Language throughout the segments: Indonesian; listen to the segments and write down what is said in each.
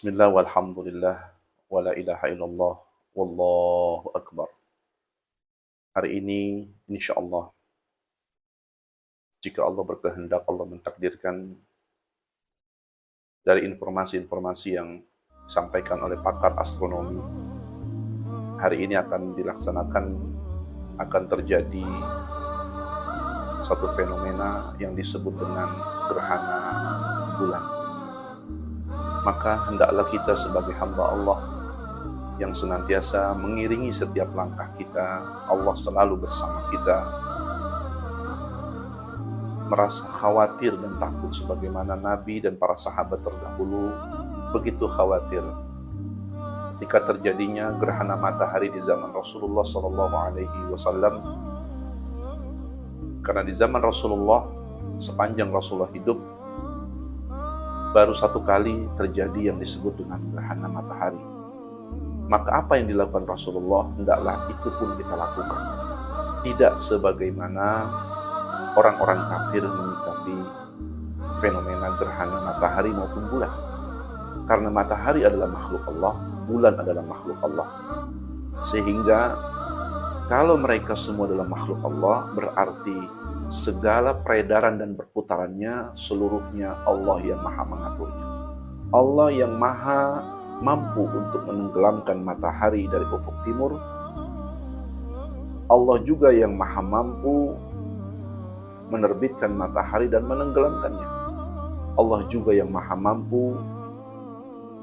Bismillah walhamdulillah wa la ilaha illallah wallahu akbar. Hari ini insya Allah, jika Allah berkehendak, Allah mentakdirkan, dari informasi-informasi yang disampaikan oleh pakar astronomi, hari ini akan terjadi satu fenomena yang disebut dengan gerhana bulan. Maka hendaklah kita sebagai hamba Allah yang senantiasa mengiringi setiap langkah kita, Allah selalu bersama kita, merasa khawatir dan takut sebagaimana Nabi dan para sahabat terdahulu begitu khawatir ketika terjadinya gerhana matahari di zaman Rasulullah SAW. Karena di zaman Rasulullah, sepanjang Rasulullah hidup, baru satu kali terjadi yang disebut dengan gerhana matahari. Maka apa yang dilakukan Rasulullah, hendaklah itu pun kita lakukan. Tidak sebagaimana orang-orang kafir menyikapi fenomena gerhana matahari maupun bulan. Karena matahari adalah makhluk Allah, bulan adalah makhluk Allah. Sehingga kalau mereka semua adalah makhluk Allah, berarti segala peredaran dan berputarannya seluruhnya Allah yang maha mengaturnya. Allah yang maha mampu untuk menenggelamkan matahari dari ufuk timur. Allah juga yang maha mampu menerbitkan matahari dan menenggelamkannya. Allah juga yang maha mampu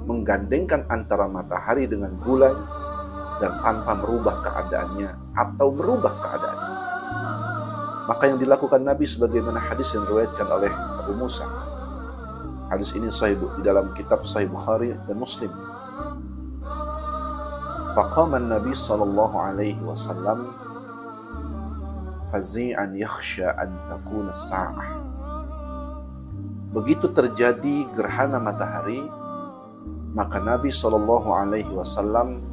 menggandengkan antara matahari dengan bulan dan tanpa merubah keadaannya atau merubah keadaannya. Maka yang dilakukan Nabi sebagaimana hadis yang diriwayatkan oleh Abu Musa. Hadis ini sahih di dalam kitab Sahih Bukhari dan Muslim. Faqama Nabi sallallahu alaihi wasallam fazi'an yakhsha an takuna sa'ah. Begitu terjadi gerhana matahari, maka Nabi sallallahu alaihi wasallam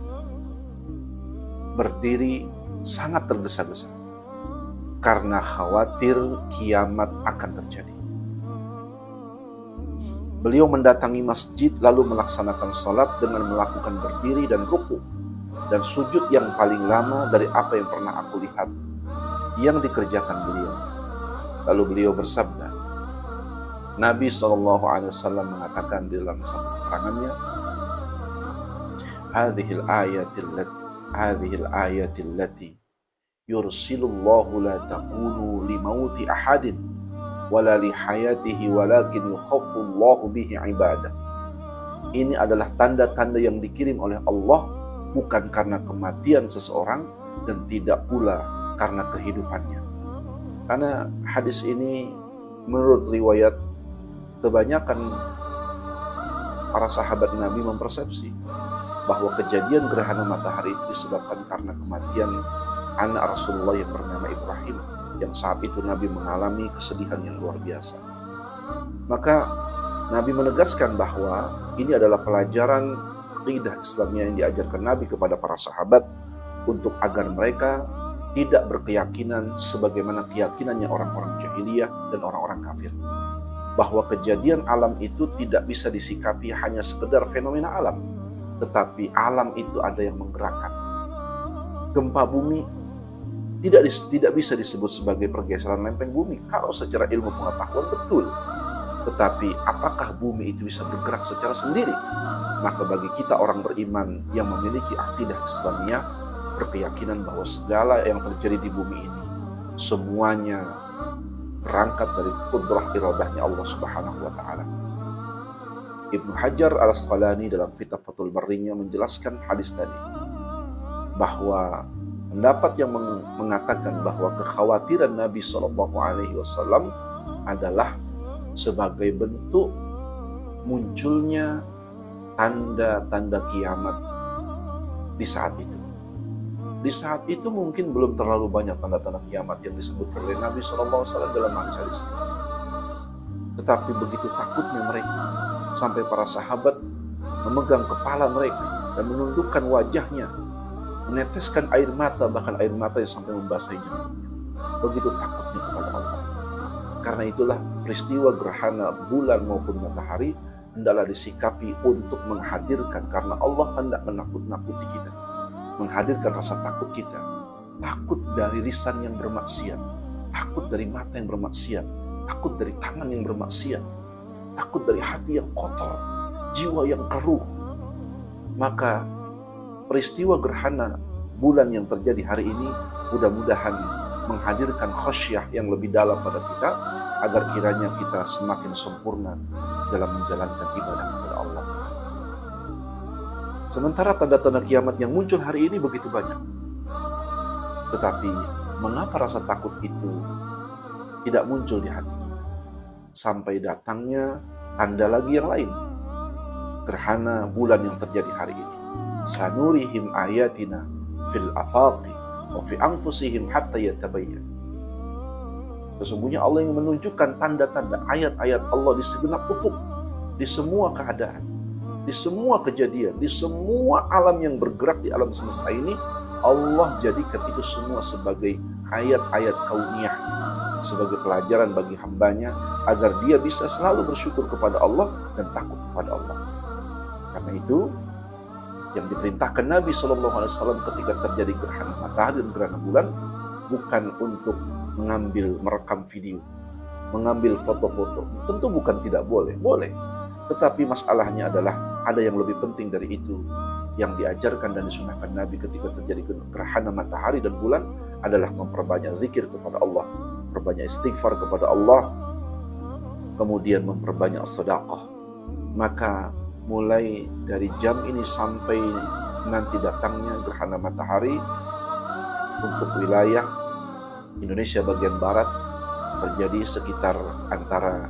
berdiri sangat tergesa-gesa karena khawatir kiamat akan terjadi. Beliau mendatangi masjid lalu melaksanakan salat dengan melakukan berdiri dan ruku dan sujud yang paling lama dari apa yang pernah aku lihat yang dikerjakan beliau. Lalu beliau bersabda, Nabi SAW mengatakan di dalam satu keterangannya, Hadhil ayatil lati yursilullahu la taqulu li mauti ahadin wala li hayatihi walakin yukhaffullahu bihi ibadah. Ini adalah tanda-tanda yang dikirim oleh Allah bukan karena kematian seseorang dan tidak pula karena kehidupannya. Karena hadis ini menurut riwayat kebanyakan para sahabat Nabi mempersepsi bahwa kejadian gerhana matahari itu disebabkan karena kematian anak Rasulullah yang bernama Ibrahim, yang saat itu Nabi mengalami kesedihan yang luar biasa. Maka Nabi menegaskan bahwa ini adalah pelajaran akidah Islamiyah yang diajarkan Nabi kepada para sahabat untuk agar mereka tidak berkeyakinan sebagaimana keyakinannya orang-orang jahiliyah dan orang-orang kafir. Bahwa kejadian alam itu tidak bisa disikapi hanya sekedar fenomena alam, tetapi alam itu ada yang menggerakkan. Gempa bumi tidak bisa disebut sebagai pergeseran lempeng bumi kalau secara ilmu pengetahuan betul. Tetapi apakah bumi itu bisa bergerak secara sendiri? Maka bagi kita orang beriman yang memiliki akidah Islamiyah, berkeyakinan bahwa segala yang terjadi di bumi ini semuanya berangkat dari kudrah iradahnya Allah Subhanahu wa taala. Ibnu Hajar Al-Asqalani dalam kitab Fathul Barinya menjelaskan hadis tadi bahwa pendapat yang mengatakan bahwa kekhawatiran Nabi SAW adalah sebagai bentuk munculnya tanda-tanda kiamat di saat itu. Di saat itu mungkin belum terlalu banyak tanda-tanda kiamat yang disebutkan oleh Nabi SAW dalam hadis-hadis. Tetapi begitu takutnya mereka sampai para sahabat memegang kepala mereka dan menundukkan wajahnya, meneteskan air mata, bahkan air mata yang sampai membasahi jantungnya. Begitu takutnya kepada Allah. Karena itulah peristiwa gerhana bulan maupun matahari hendaklah disikapi untuk menghadirkan, karena Allah hendak menakut-nakuti kita, menghadirkan rasa takut kita, takut dari lisan yang bermaksiat, takut dari mata yang bermaksiat, takut dari tangan yang bermaksiat, takut dari hati yang kotor, jiwa yang keruh. Maka peristiwa gerhana bulan yang terjadi hari ini mudah-mudahan menghadirkan khasyah yang lebih dalam pada kita, agar kiranya kita semakin sempurna dalam menjalankan ibadah kepada Allah. Sementara tanda-tanda kiamat yang muncul hari ini begitu banyak, tetapi mengapa rasa takut itu tidak muncul di hati kita? Sampai datangnya tanda lagi yang lain, gerhana bulan yang terjadi hari ini. Sanurihim ayatina fil afaqi wa fi anfusihim hatta yatabayyan. Sesungguhnya Allah yang menunjukkan tanda-tanda ayat-ayat Allah di segenap ufuk, di semua keadaan, di semua kejadian, di semua alam yang bergerak di alam semesta ini. Allah jadikan itu semua sebagai ayat-ayat kauniyah, sebagai pelajaran bagi hambanya agar dia bisa selalu bersyukur kepada Allah dan takut kepada Allah. Karena itu yang diperintahkan Nabi SAW ketika terjadi gerhana matahari dan gerhana bulan bukan untuk merekam video, mengambil foto-foto. Tentu bukan tidak boleh, boleh. Tetapi masalahnya adalah ada yang lebih penting dari itu. Yang diajarkan dan disunahkan Nabi ketika terjadi gerhana matahari dan bulan adalah memperbanyak zikir kepada Allah, memperbanyak istighfar kepada Allah, kemudian memperbanyak sedekah. Maka mulai dari jam ini sampai nanti datangnya gerhana matahari untuk wilayah Indonesia bagian barat terjadi sekitar antara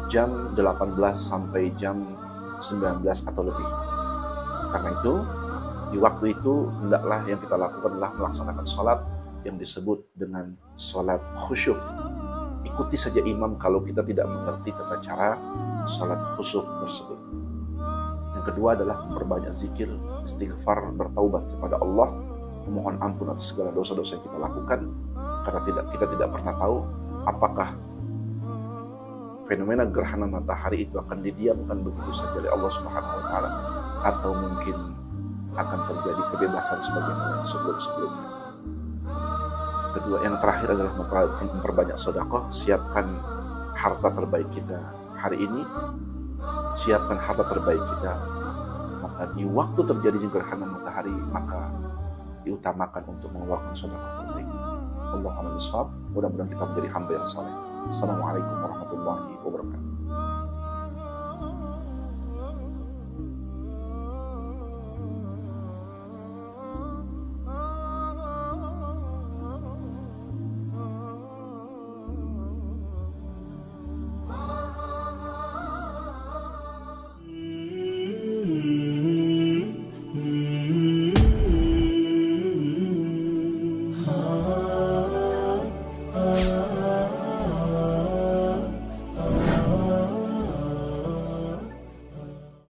jam 18 sampai jam 19 atau lebih. Karena itu, di waktu itu hendaklah yang kita lakukan adalah melaksanakan sholat yang disebut dengan sholat khusyuf. Ikuti saja imam kalau kita tidak mengerti tata cara sholat khusyuf tersebut. Yang kedua adalah memperbanyak zikir, istighfar, bertaubat kepada Allah, memohon ampun atas segala dosa-dosa yang kita lakukan, karena kita tidak pernah tahu apakah fenomena gerhana matahari itu akan didiamkan begitu saja oleh Allah Subhanahu wa taala, atau mungkin akan terjadi kebebasan sebagaimana sebelum-sebelumnya. Kedua, yang terakhir adalah memperbanyak sedekah. Siapkan harta terbaik kita hari ini, siapkan harta terbaik kita. Maka di waktu terjadi gerhana matahari, maka diutamakan untuk mengeluarkan sedekah terbaik. Allahumma bishawab. Mudah-mudahan kita menjadi hamba yang saleh. Assalamualaikum warahmatullahi wabarakatuh.